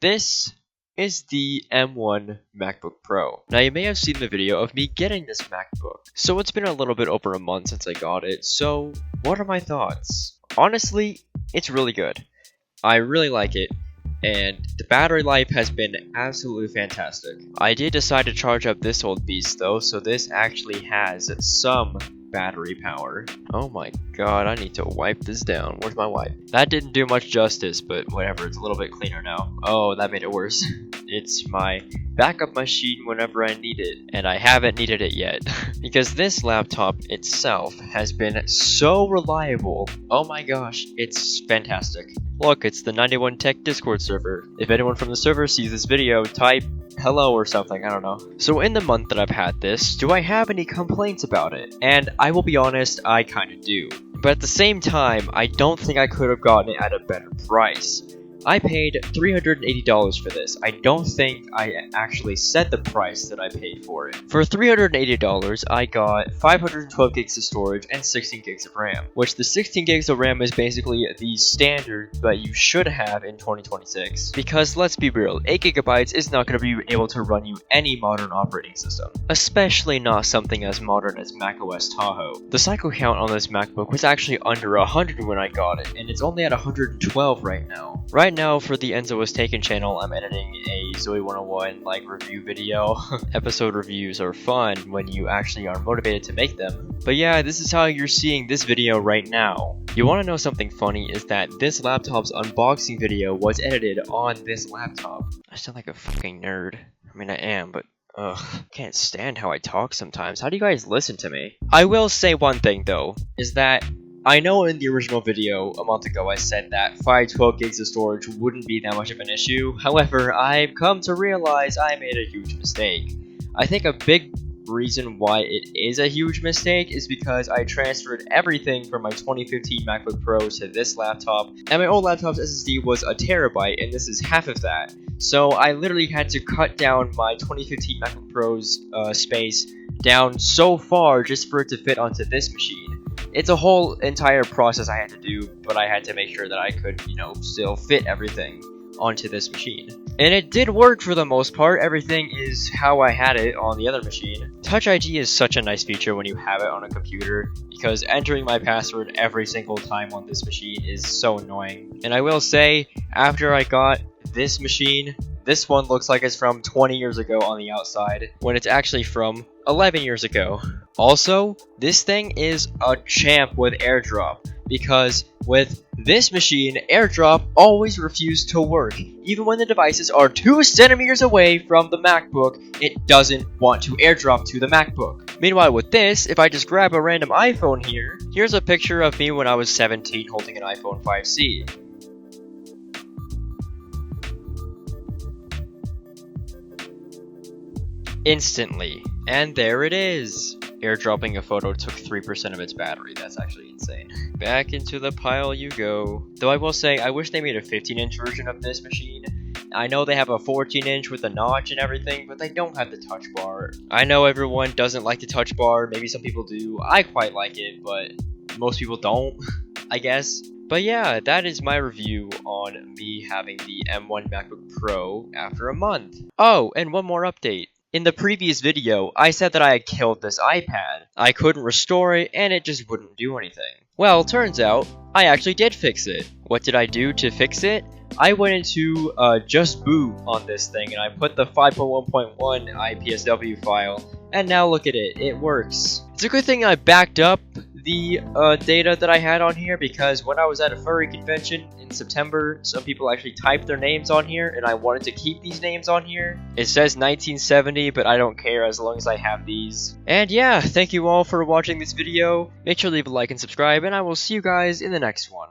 This is the M1 MacBook Pro. Now you may have seen the video of me getting this MacBook. So it's been a little bit over a month since I got it, so what are my thoughts? Honestly, it's really good. I really like it, and the battery life has been absolutely fantastic. I did decide to charge up this old beast though, so this actually has some battery power. Oh my god, I need to wipe this down. Where's my wipe? That didn't do much justice, but whatever, it's a little bit cleaner now. Oh, that made it worse. It's my backup machine whenever I need it, and I haven't needed it yet. Because this laptop itself has been so reliable. Oh my gosh, it's fantastic. Look, it's the 91 Tech Discord server. If anyone from the server sees this video, type hello or something, I don't know. So in the month that I've had this, do I have any complaints about it? And I will be honest, I kinda do. But at the same time, I don't think I could have gotten it at a better price. I paid $380 for this. I don't think I actually said the price that I paid for it. For $380, I got 512 gigs of storage and 16 gigs of RAM, which the 16 gigs of RAM is basically the standard that you should have in 2026. Because let's be real, 8 gigabytes is not going to be able to run you any modern operating system, especially not something as modern as macOS Tahoe. The cycle count on this MacBook was actually under 100 when I got it, and it's only at 112 right now. Right now, for the Enzo Was Taken channel, I'm editing a Zoe 101 like review video. Episode reviews are fun when you actually are motivated to make them. But yeah, this is how you're seeing this video right now. You want to know something funny is that this laptop's unboxing video was edited on this laptop. I sound like a fucking nerd. I mean, I am, but ugh, can't stand how I talk sometimes. How do you guys listen to me? I will say one thing though, is that I know in the original video a month ago I said that 512 gigs of storage wouldn't be that much of an issue. However, I've come to realize I made a huge mistake. I think a big reason why it is a huge mistake is because I transferred everything from my 2015 MacBook Pro to this laptop, and my old laptop's SSD was a terabyte and this is half of that. So I literally had to cut down my 2015 MacBook Pro's space down so far just for it to fit onto this machine. It's a whole entire process I had to do, but I had to make sure that I could, still fit everything onto this machine. And it did work for the most part. Everything is how I had it on the other machine. Touch ID is such a nice feature when you have it on a computer, because entering my password every single time on this machine is so annoying. And I will say, after I got this machine, this one looks like it's from 20 years ago on the outside, when it's actually from 11 years ago. Also, this thing is a champ with AirDrop, because with this machine, AirDrop always refused to work. Even when the devices are 2 centimeters away from the MacBook, it doesn't want to AirDrop to the MacBook. Meanwhile with this, if I just grab a random iPhone here, here's a picture of me when I was 17 holding an iPhone 5C. Instantly. And there it is. Airdropping a photo took 3% of its battery. That's actually insane. Back into the pile you go. Though I will say, I wish they made a 15-inch version of this machine. I know they have a 14-inch with a notch and everything, but they don't have the touch bar. I know everyone doesn't like the touch bar. Maybe some people do. I quite like it, but most people don't, I guess. But yeah, that is my review on me having the M1 MacBook Pro after a month. Oh, and one more update. In the previous video, I said that I had killed this iPad. I couldn't restore it, and it just wouldn't do anything. Well, turns out, I actually did fix it. What did I do to fix it? I went into Just Boot on this thing, and I put the 5.1.1 IPSW file, and now look at it, it works. It's a good thing I backed up the data that I had on here, because when I was at a furry convention in September, some people actually typed their names on here, and I wanted to keep these names on here. It says 1970, but I don't care as long as I have these. And yeah, thank you all for watching this video. Make sure to leave a like and subscribe, and I will see you guys in the next one.